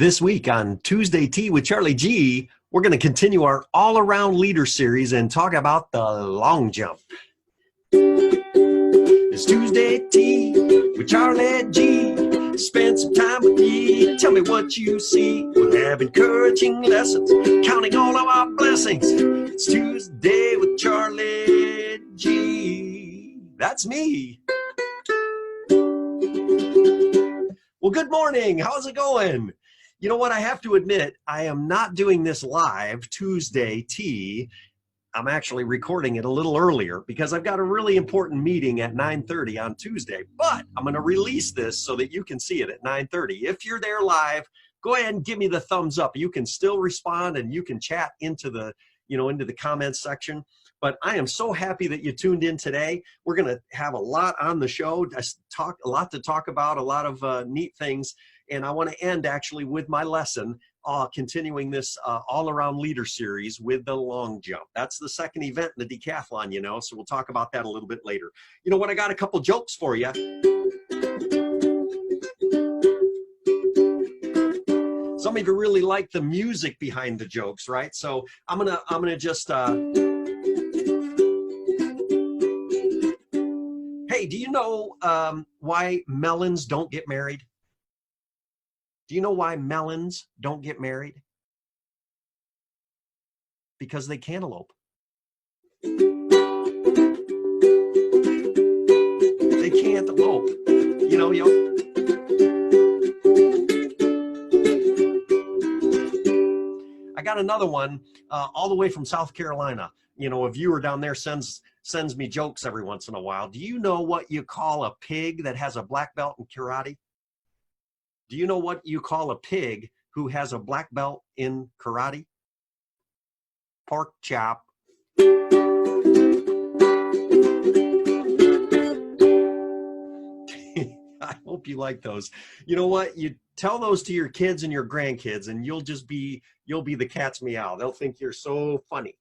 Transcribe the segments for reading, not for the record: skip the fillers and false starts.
This week on Tuesday Tea with Charlie G, we're going to continue our all-around leader series and talk about the long jump. It's Tuesday Tea with Charlie G. Spend some time with me. Tell me what you see. We'll have encouraging lessons, counting all of our blessings. It's Tuesday with Charlie G. That's me. Well, good morning. How's it going? You know what? I have to admit, I am not doing this live Tuesday Tea. I'm actually recording it a little earlier because I've got a really important meeting at 9:30 on Tuesday, but I'm going to release this so that you can see it at 9:30. If you're there live, go ahead and give me the thumbs up. You can still respond and you can chat into the, into the comments section. But I am so happy that you tuned in today. We're going to have a lot on the show, a lot to talk about, a lot of neat things. And I want to end actually with my lesson, continuing this all-around leader series with the long jump. That's the second event in the decathlon, so we'll talk about that a little bit later. You know what? I got a couple jokes for you. Some of you really like the music behind the jokes, right? So I'm gonna just hey, do you know why melons don't get married? Do you know why melons don't get married? Because they cantaloupe. They cantaloupe. I got another one all the way from South Carolina. A viewer down there sends me jokes every once in a while. Do you know what you call a pig that has a black belt in karate? Do you know what you call a pig who has a black belt in karate? Pork chop. I hope you like those. You know what? You tell those to your kids and your grandkids and you'll be the cat's meow. They'll think you're so funny.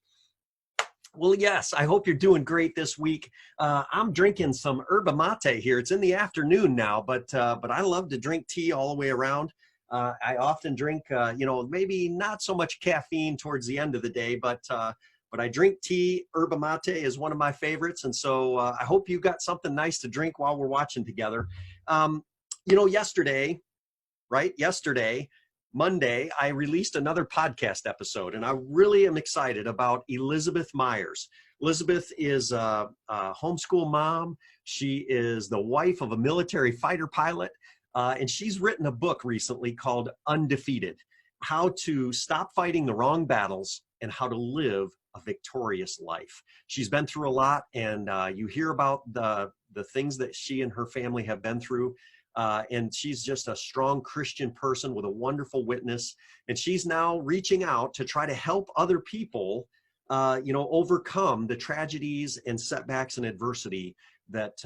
Well, yes, I hope you're doing great this week. I'm drinking some yerba mate here. It's in the afternoon now, but I love to drink tea all the way around. I often drink, maybe not so much caffeine towards the end of the day, but I drink tea. Yerba mate is one of my favorites, and so I hope you got something nice to drink while we're watching together. Yesterday, Monday, I released another podcast episode, and I really am excited about Elizabeth Myers. Elizabeth is a homeschool mom. She is the wife of a military fighter pilot, and she's written a book recently called Undefeated: How to Stop Fighting the Wrong Battles and How to Live a Victorious Life. She's been through a lot, and you hear about the things that she and her family have been through. And she's just a strong Christian person with a wonderful witness. And she's now reaching out to try to help other people, overcome the tragedies and setbacks and adversity that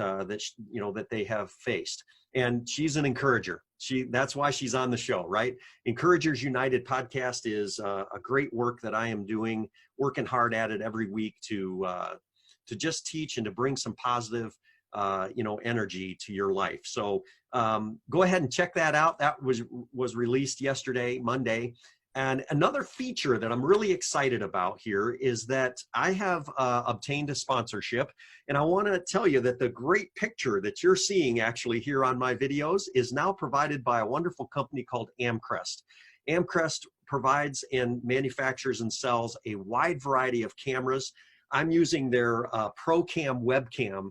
they have faced. And she's an encourager. That's why she's on the show, right? Encouragers United podcast is a great work that I am doing, working hard at it every week to just teach and to bring some positive energy to your life. So go ahead and check that out. That was released yesterday, Monday. And another feature that I'm really excited about here is that I have obtained a sponsorship. And I want to tell you that the great picture that you're seeing actually here on my videos is now provided by a wonderful company called Amcrest. Amcrest provides and manufactures and sells a wide variety of cameras. I'm using their ProCam webcam.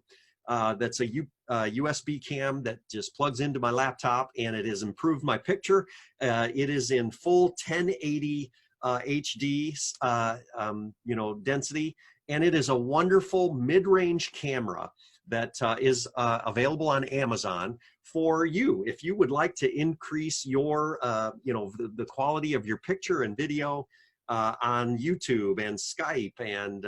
That's a USB cam that just plugs into my laptop, and it has improved my picture. It is in full 1080 HD, density, and it is a wonderful mid-range camera that is available on Amazon for you. If you would like to increase your, the quality of your picture and video on YouTube and Skype and,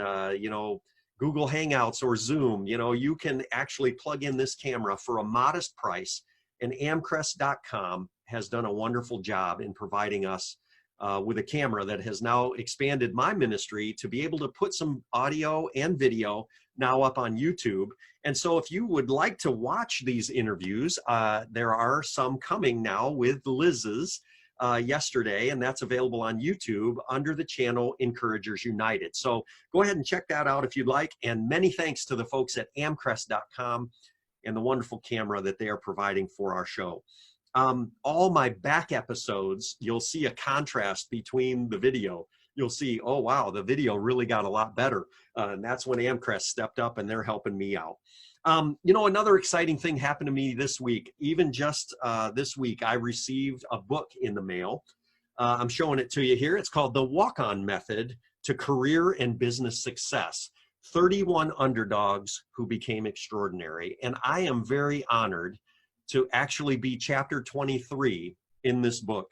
Google Hangouts or Zoom, you can actually plug in this camera for a modest price, and Amcrest.com has done a wonderful job in providing us with a camera that has now expanded my ministry to be able to put some audio and video now up on YouTube. And so if you would like to watch these interviews, there are some coming now with Liz's yesterday, and that's available on YouTube under the channel Encouragers United. So go ahead and check that out if you'd like. And many thanks to the folks at amcrest.com and the wonderful camera that they are providing for our show. All my back episodes, you'll see a contrast between the video. You'll see, oh, wow, the video really got a lot better. And that's when Amcrest stepped up and they're helping me out. You know, another exciting thing happened to me this week. Even just this week, I received a book in the mail. I'm showing it to you here. It's called The Walk-On Method to Career and Business Success, 31 Underdogs Who Became Extraordinary. And I am very honored to actually be chapter 23 in this book.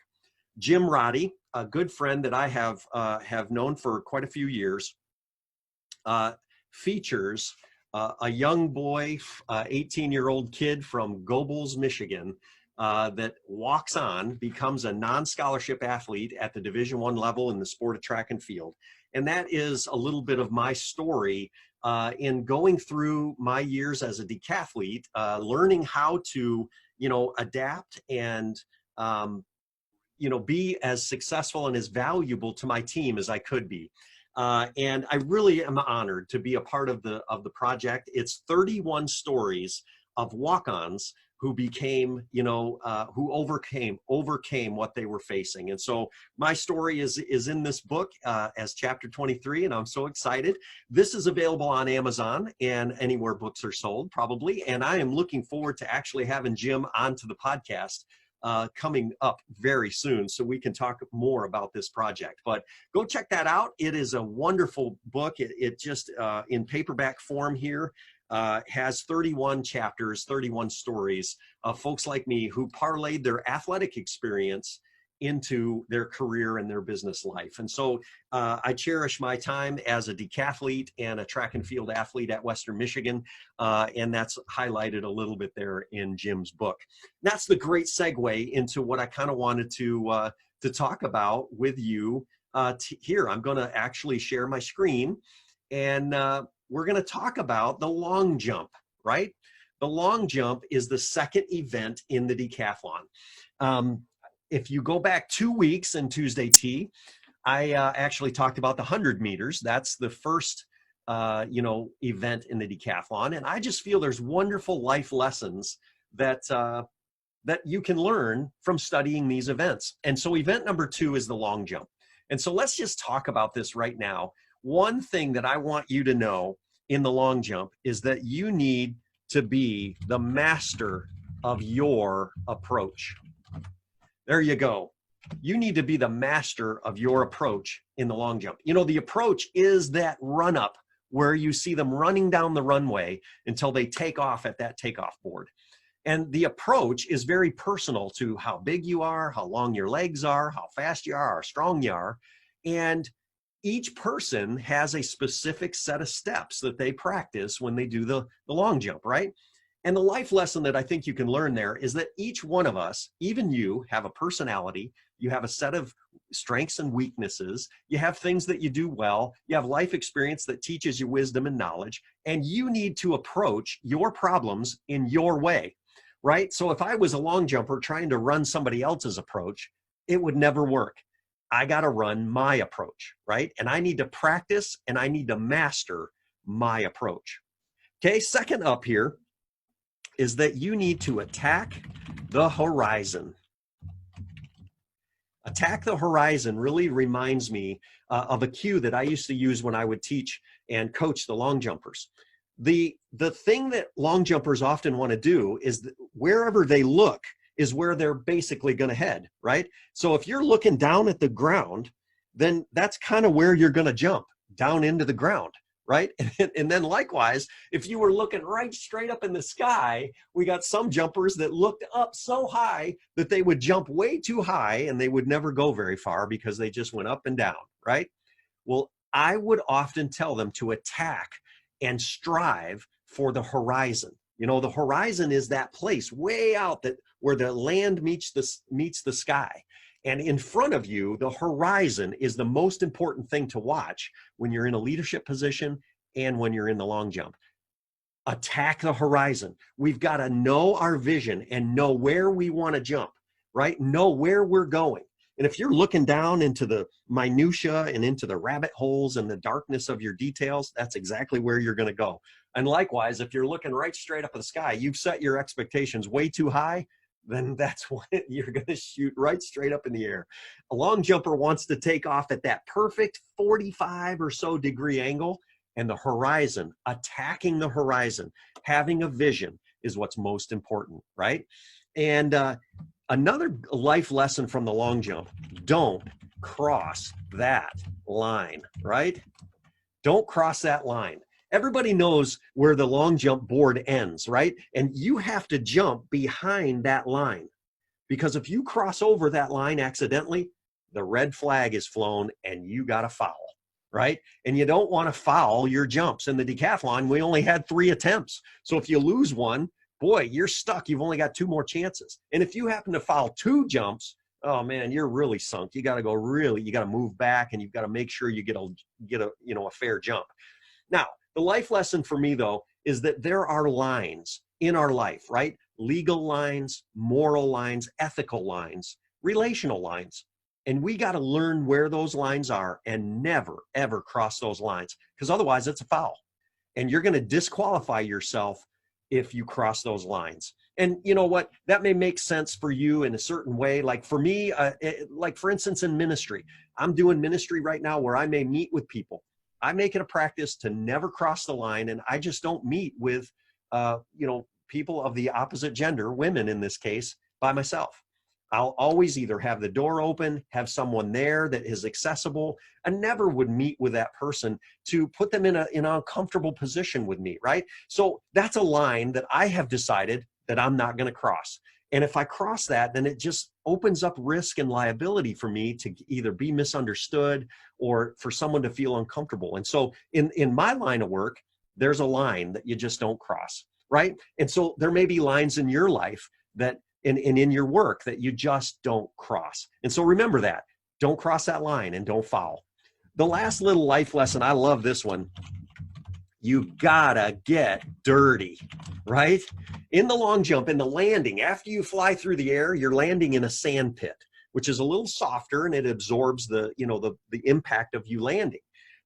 Jim Roddy, a good friend that I have known for quite a few years, features a young boy, 18-year-old kid from Gobles, Michigan, that walks on, becomes a non-scholarship athlete at the Division I level in the sport of track and field. And that is a little bit of my story in going through my years as a decathlete, learning how to, you know, adapt and, you know, be as successful and as valuable to my team as I could be. And I really am honored to be a part of the project. It's 31 stories of walk-ons who became, you know, who overcame what they were facing. And so my story is in this book as chapter 23, and I'm so excited. This is available on Amazon and anywhere books are sold, probably. And I am looking forward to actually having Jim onto the podcast coming up very soon so we can talk more about this project. But go check that out. It is a wonderful book. It just in paperback form here has 31 chapters, 31 stories of folks like me who parlayed their athletic experience into their career and their business life. And so I cherish my time as a decathlete and a track and field athlete at Western Michigan. And that's highlighted a little bit there in Jim's book. That's the great segue into what I kind of wanted to talk about with you here. I'm going to actually share my screen, and we're going to talk about the long jump, right? The long jump is the second event in the decathlon. If you go back 2 weeks in Tuesday Tea, I actually talked about the 100 meters. That's the first, you know, event in the decathlon. And I just feel there's wonderful life lessons that, that you can learn from studying these events. And so event number 2 is the long jump. And so let's just talk about this right now. One thing that I want you to know in the long jump is that you need to be the master of your approach. There you go. You need to be the master of your approach in the long jump. You know, the approach is that run up where you see them running down the runway until they take off at that takeoff board. And the approach is very personal to how big you are, how long your legs are, how fast you are, how strong you are. And each person has a specific set of steps that they practice when they do the long jump, right? And the life lesson that I think you can learn there is that each one of us, even you, have a personality, you have a set of strengths and weaknesses, you have things that you do well, you have life experience that teaches you wisdom and knowledge, and you need to approach your problems in your way, right? So if I was a long jumper trying to run somebody else's approach, it would never work. I got to run my approach, right? And I need to practice and I need to master my approach. Okay, second up here is that you need to attack the horizon. Attack the horizon really reminds me of a cue that I used to use when I would teach and coach the long jumpers. The thing that long jumpers often want to do is that wherever they look is where they're basically going to head, right? So if you're looking down at the ground, then that's kind of where you're going to jump, down into the ground, right? And then likewise, if you were looking right straight up in the sky, we got some jumpers that looked up so high that they would jump way too high and they would never go very far because they just went up and down, right? Well, I would often tell them to attack and strive for the horizon. You know, the horizon is that place way out that where the land meets the sky. And in front of you, the horizon is the most important thing to watch when you're in a leadership position and when you're in the long jump. Attack the horizon. We've got to know our vision and know where we want to jump, right? Know where we're going. And if you're looking down into the minutia and into the rabbit holes and the darkness of your details, that's exactly where you're going to go. And likewise, if you're looking right straight up at the sky, you've set your expectations way too high, then that's when you're going to shoot right straight up in the air. A long jumper wants to take off at that perfect 45 or so degree angle, and the horizon, attacking the horizon, having a vision is what's most important, right? And another life lesson from the long jump: don't cross that line, right? Don't cross that line. Everybody knows where the long jump board ends, right? And you have to jump behind that line, because if you cross over that line accidentally, the red flag is flown and you got to foul, right? And you don't want to foul your jumps. In the decathlon, we only had 3 attempts. So if you lose one, boy, you're stuck. You've only got 2 more chances. And if you happen to foul 2 jumps, oh man, you're really sunk. You got to go you got to move back, and you've got to make sure you get a fair jump. Now, the life lesson for me, though, is that there are lines in our life, right? Legal lines, moral lines, ethical lines, relational lines. And we got to learn where those lines are and never, ever cross those lines, because otherwise it's a foul. And you're going to disqualify yourself if you cross those lines. And you know what? That may make sense for you in a certain way. Like for me, like for instance, in ministry, I'm doing ministry right now where I may meet with people. I make it a practice to never cross the line, and I just don't meet with, people of the opposite gender, women in this case, by myself. I'll always either have the door open, have someone there that is accessible. I never would meet with that person to put them in an uncomfortable position with me, right? So that's a line that I have decided that I'm not going to cross. And if I cross that, then it just opens up risk and liability for me to either be misunderstood or for someone to feel uncomfortable. And so in my line of work, there's a line that you just don't cross, right? And so there may be lines in your life that and in your work that you just don't cross. And so remember that. Don't cross that line and don't foul. The last little life lesson, I love this one. You gotta get dirty, right? In the long jump, in the landing, after you fly through the air, you're landing in a sand pit, which is a little softer and it absorbs the impact of you landing.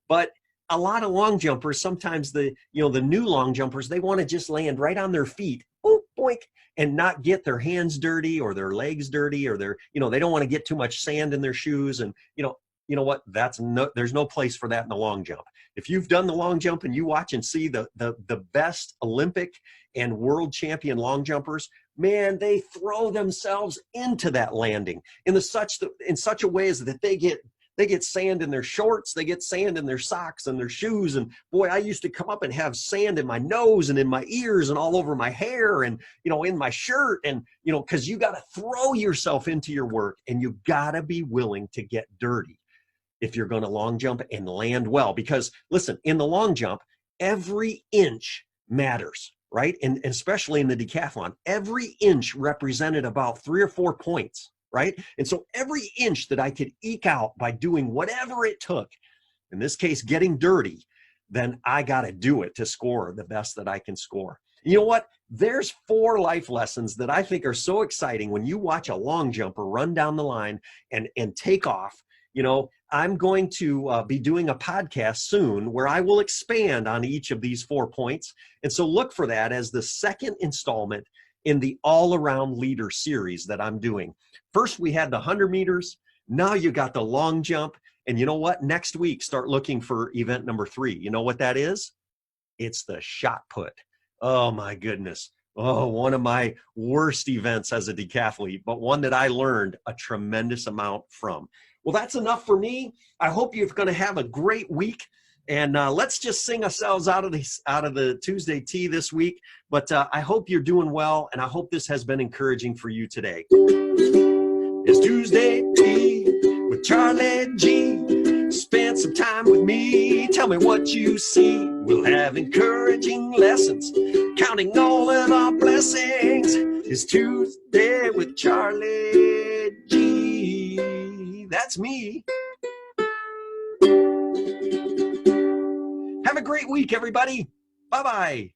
But a lot of long jumpers, sometimes the new long jumpers, they want to just land right on their feet, boop, boink, and not get their hands dirty or their legs dirty, or they don't want to get too much sand in their shoes. And you know what? There's no place for that in the long jump. If you've done the long jump and you watch and see the best Olympic and world champion long jumpers, man, they throw themselves into that landing in such a way as that they get sand in their shorts, they get sand in their socks and their shoes. And boy, I used to come up and have sand in my nose and in my ears and all over my hair and, in my shirt. And, because you got to throw yourself into your work, and you got to be willing to get dirty if you're going to long jump and land well. Because listen, in the long jump, every inch matters, right? And especially in the decathlon, every inch represented about 3 or 4 points. Right? And so every inch that I could eke out by doing whatever it took, in this case, getting dirty, then I got to do it to score the best that I can score. You know what? There's 4 life lessons that I think are so exciting when you watch a long jumper run down the line and take off. I'm going to be doing a podcast soon where I will expand on each of these 4 points. And so look for that as the second installment in the all-around leader series that I'm doing. First, we had the 100 meters. Now you got the long jump. And you know what? Next week, start looking for event number 3. You know what that is? It's the shot put. Oh, my goodness. Oh, one of my worst events as a decathlete, but one that I learned a tremendous amount from. Well, that's enough for me. I hope you're going to have a great week. And let's just sing ourselves out of the Tuesday tea this week. But I hope you're doing well, and I hope this has been encouraging for you today. It's Tuesday tea with Charlie G. Spend some time with me. Tell me what you see. We'll have encouraging lessons, counting all of our blessings. It's Tuesday with Charlie G. That's me. Have a great week, everybody. Bye-bye.